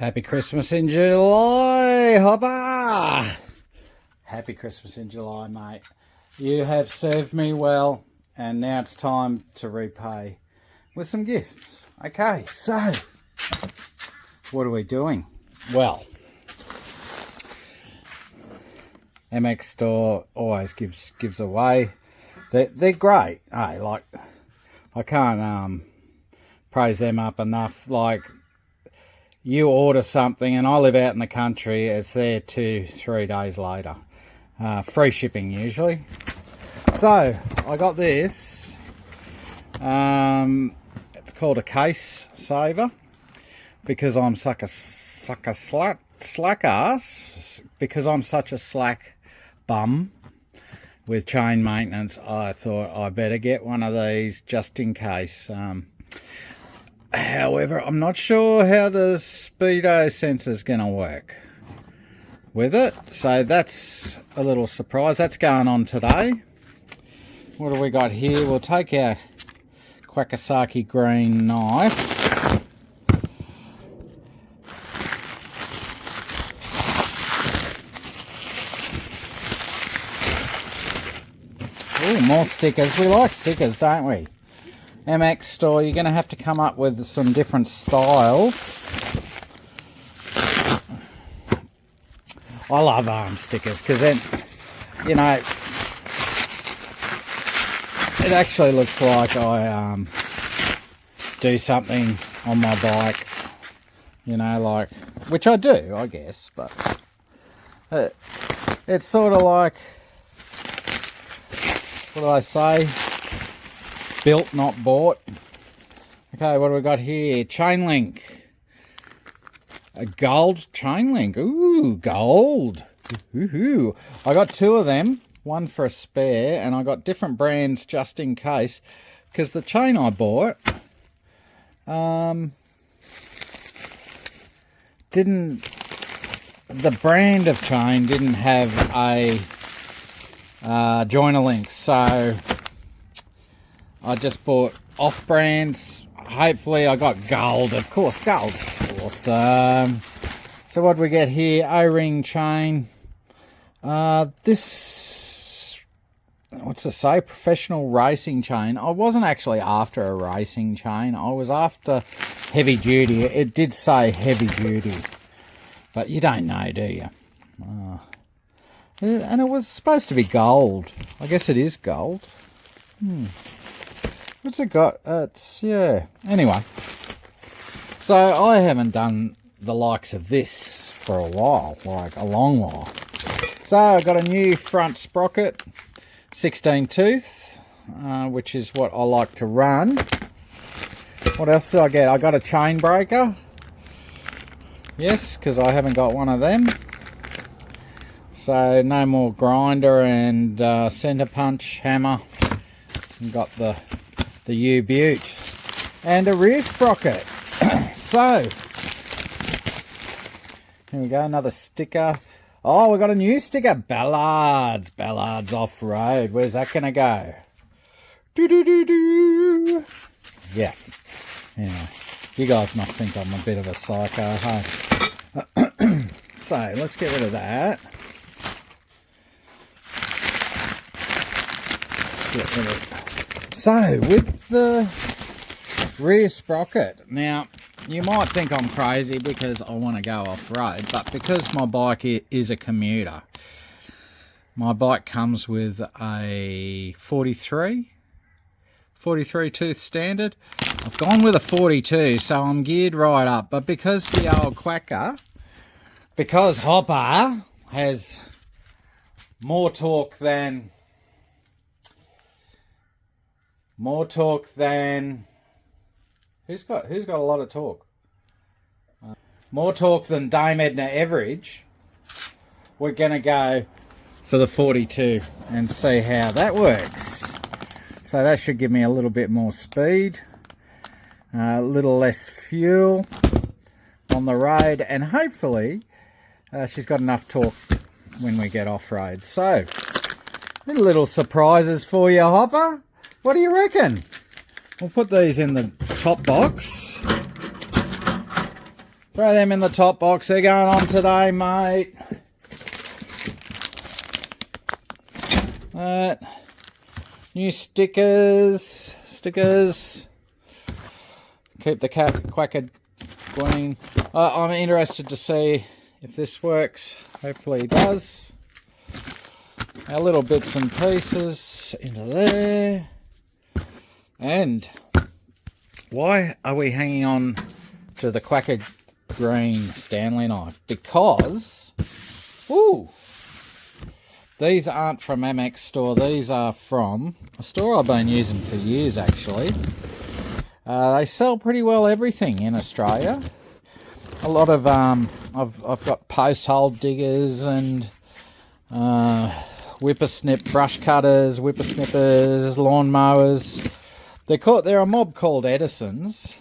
Happy Christmas in July, Hopper! Happy Christmas in July, mate. You have served me well, and now it's time to repay with some gifts. Okay, so what are we doing? Well, MX Store always gives away. They're great. Hey, like, I can't praise them up enough. Like, you order something, and I live out in the country, it's there 2-3 days later. Free shipping usually. So I got this. It's called a case saver because I'm such a slack ass. Because I'm such a slack bum with chain maintenance, I thought I better get one of these just in case. However, I'm not sure how the speedo sensor is going to work with it. So that's a little surprise. That's going on today. What do we got here? We'll take our Kwakasaki green knife. Oh, more stickers. We like stickers, don't we? MX Store, you're going to have to come up with some different styles. I love arm stickers because then, you know, it actually looks like I do something on my bike, you know, like, which I do, I guess, but it's sort of like, what do I say? Built, not bought. Okay, what do we got here? Chain link. A gold chain link. Ooh, gold. Ooh. I got 2 of them. One for a spare. And I got different brands just in case. Because the chain I bought didn't... The brand of chain didn't have a joiner link. So I just bought off brands. Hopefully I got gold. Of course, gold's awesome. So what do we get here? O-ring chain. This, what's it say? Professional racing chain. I wasn't actually after a racing chain. I was after heavy duty. It did say heavy duty. But you don't know, do you? And it was supposed to be gold. I guess it is gold. What's it got? It's, yeah. Anyway. So I haven't done the likes of this for a while. Like a long while. So I got a new front sprocket. 16 tooth. Which is what I like to run. What else did I get? I got a chain breaker. Yes, because I haven't got one of them. So no more grinder and center punch hammer. And got the U-Butte and a rear sprocket. So here we go, another sticker. Oh, we got a new sticker. Ballards off-road. Where's that gonna go? Do. Yeah. Anyway, you guys must think I'm a bit of a psycho, huh? So let's get rid of that. Get rid of it. So, with the rear sprocket, now, you might think I'm crazy because I want to go off-road, but because my bike is a commuter, my bike comes with a 43 tooth standard. I've gone with a 42, so I'm geared right up, but because the old Quacker, because Hopper has more torque than who's got a lot of torque? More torque than Dame Edna Everage. We're gonna go for the 42 and see how that works. So that should give me a little bit more speed, a little less fuel on the road, and hopefully she's got enough torque when we get off-road. So little surprises for you, Hopper. What do you reckon? We'll put these in the top box. Throw them in the top box. They're going on today, mate. New stickers. Keep the Quacker green. I'm interested to see if this works. Hopefully it does. Our little bits and pieces into there. And why are we hanging on to the Quacker green Stanley knife? Because, these aren't from MX Store. These are from a store I've been using for years, actually. They sell pretty well everything in Australia. A lot of I've got post hole diggers and whippersnip brush cutters, whippersnippers, lawn mowers. They're a mob called Edisons.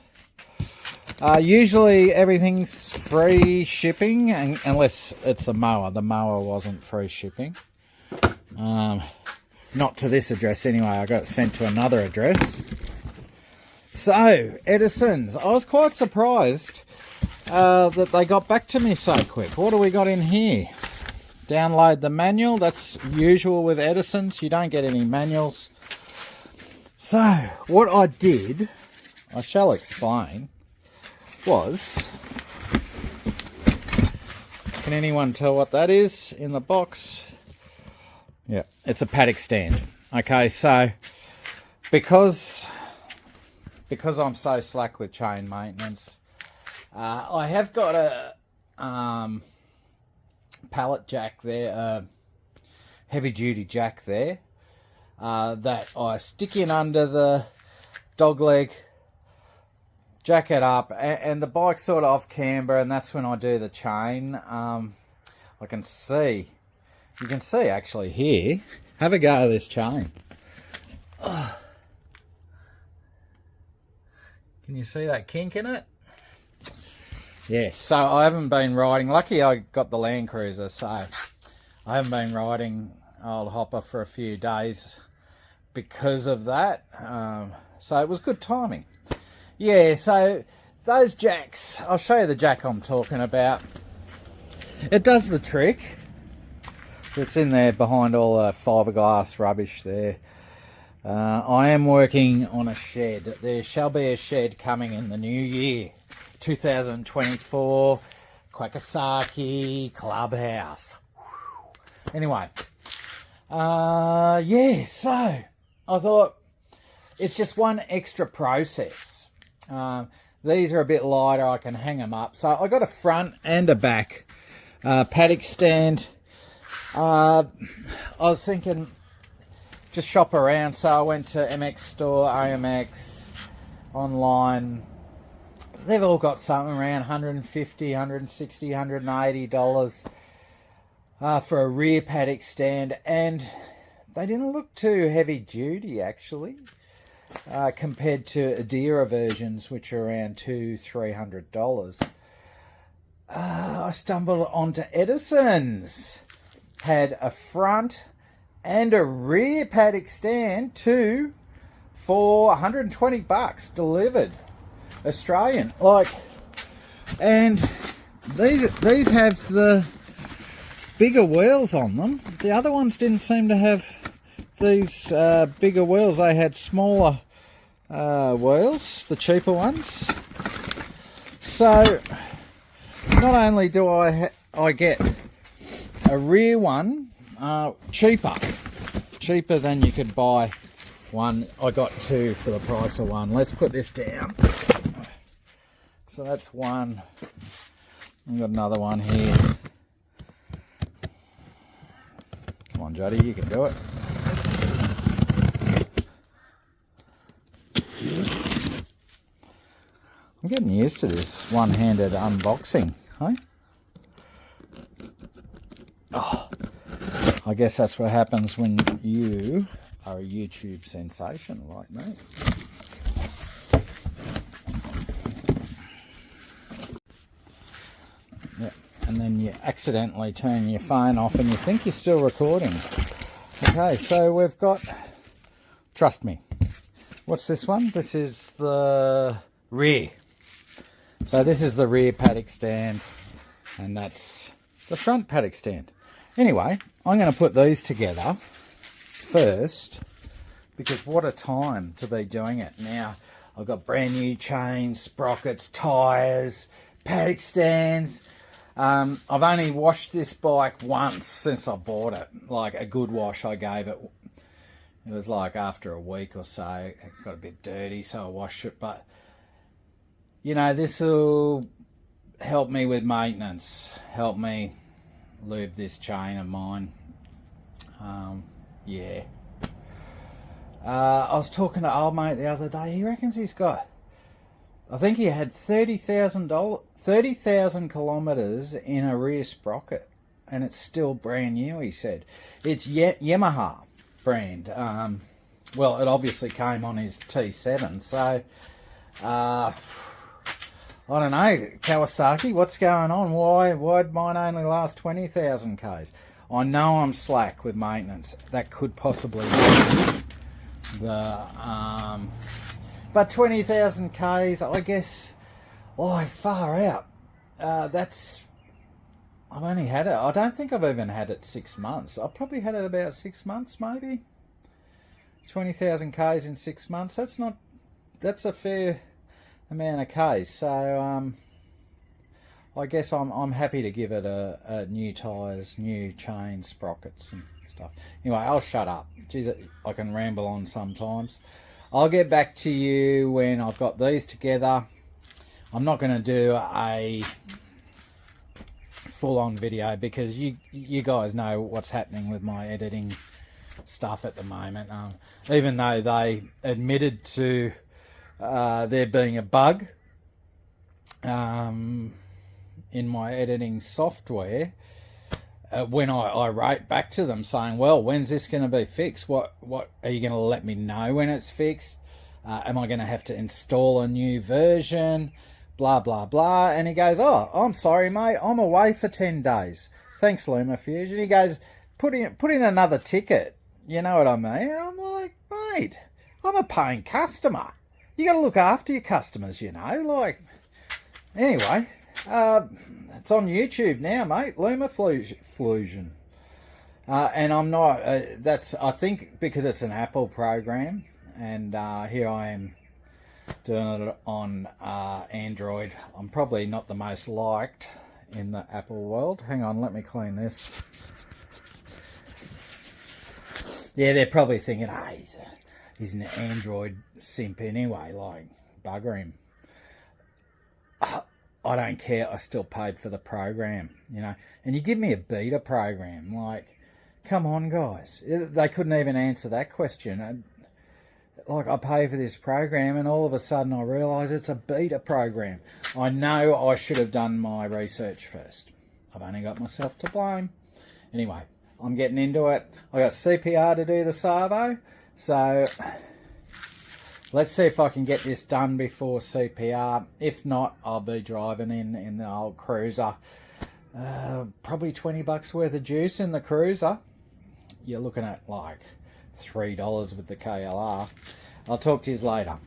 Usually everything's free shipping, unless it's a mower. The mower wasn't free shipping. Not to this address anyway. I got it sent to another address. So, Edisons. I was quite surprised that they got back to me so quick. What do we got in here? Download the manual. That's usual with Edisons. You don't get any manuals. So, what I did, I shall explain, was... Can anyone tell what that is in the box? Yeah, it's a paddock stand. Okay, so because I'm so slack with chain maintenance, I have got a pallet jack there, heavy duty jack there, that I stick in under the dog leg, jack it up, and the bike's sort of off camber, and that's when I do the chain. You can see actually here. Have a go at this chain. Can you see that kink in it? Yes, so I haven't been riding. Lucky I got the Land Cruiser, so I haven't been riding old Hopper for a few days because of that. So it was good timing. Yeah, so those jacks, I'll show you the jack I'm talking about. It does the trick. It's in there behind all the fiberglass rubbish there. I am working on a shed. There shall be a shed coming in the new year, 2024, Quackasaki Clubhouse. Anyway, yeah, so I thought it's just one extra process. These are a bit lighter, I can hang them up. So I got a front and a back paddock stand. I was thinking just shop around, so I went to MX Store, AMX, online. They've all got something around $150, $160, $180 for a rear paddock stand, and they didn't look too heavy duty actually, compared to Adira versions, which are around $200-300. I stumbled onto Edisons. Had a front and a rear paddock stand too for $120 delivered Australian. And these have the bigger wheels on them. The other ones didn't seem to have these bigger wheels. They had smaller wheels, the cheaper ones. So not only do I get a rear one cheaper than you could buy one. I got two for the price of one. Let's put this down. So that's one. I've got another one here. Come on, Juddy, you can do it. I'm getting used to this one-handed unboxing, hey? Oh, I guess that's what happens when you are a YouTube sensation like me. Yeah, and then you accidentally turn your phone off and you think you're still recording. Okay, so we've got, trust me, what's this one? This is the rear. So this is the rear paddock stand, and that's the front paddock stand. Anyway, I'm going to put these together first, because what a time to be doing it. Now, I've got brand new chains, sprockets, tyres, paddock stands. I've only washed this bike once since I bought it. Like a good wash I gave it. It was like after a week or so. It got a bit dirty, so I washed it. But, you know, this will help me with maintenance. Help me lube this chain of mine. Yeah. I was talking to old mate the other day. He reckons he's got, I think he had 30,000 kilometres in a rear sprocket, and it's still brand new, he said. It's Yamaha brand. Well, it obviously came on his T7, so I don't know, Kawasaki, what's going on? Why'd mine only last 20,000 Ks? I know I'm slack with maintenance. That could possibly be but 20,000 Ks, I guess, like, far out. That's, I've only had it, I don't think I've even had it 6 months. I've probably had it about 6 months, maybe. 20,000 Ks in 6 months, that's a fair amount of Ks. So, I guess I'm happy to give it a new tyres, new chain, sprockets and stuff. Anyway, I'll shut up. Jeez, I can ramble on sometimes. I'll get back to you when I've got these together. I'm not going to do a full-on video because you guys know what's happening with my editing stuff at the moment. Even though they admitted to there being a bug in my editing software, when I wrote back to them saying, well, when's this going to be fixed? What are you going to let me know when it's fixed? Am I going to have to install a new version? Blah, blah, blah. And he goes, oh, I'm sorry, mate. I'm away for 10 days. Thanks, LumaFusion. He goes, put in another ticket. You know what I mean? And I'm like, mate, I'm a paying customer. You got to look after your customers, you know. Like, anyway, it's on YouTube now, mate. LumaFusion. And I'm not, that's, I think because it's an Apple program, and here I am doing it on Android. I'm probably not the most liked in the Apple world. Hang on, let me clean this. Yeah, they're probably thinking, hey, he's an Android simp anyway, like, bugger him. I don't care, I still paid for the program, you know. And you give me a beta program, like, come on, guys. They couldn't even answer that question. Like, I pay for this program and all of a sudden I realise it's a beta program. I know I should have done my research first. I've only got myself to blame. Anyway, I'm getting into it. I got CPR to do the Savo, so let's see if I can get this done before CPR. If not, I'll be driving in the old Cruiser. Probably $20 worth of juice in the Cruiser. You're looking at like $3 with the KLR. I'll talk to you later.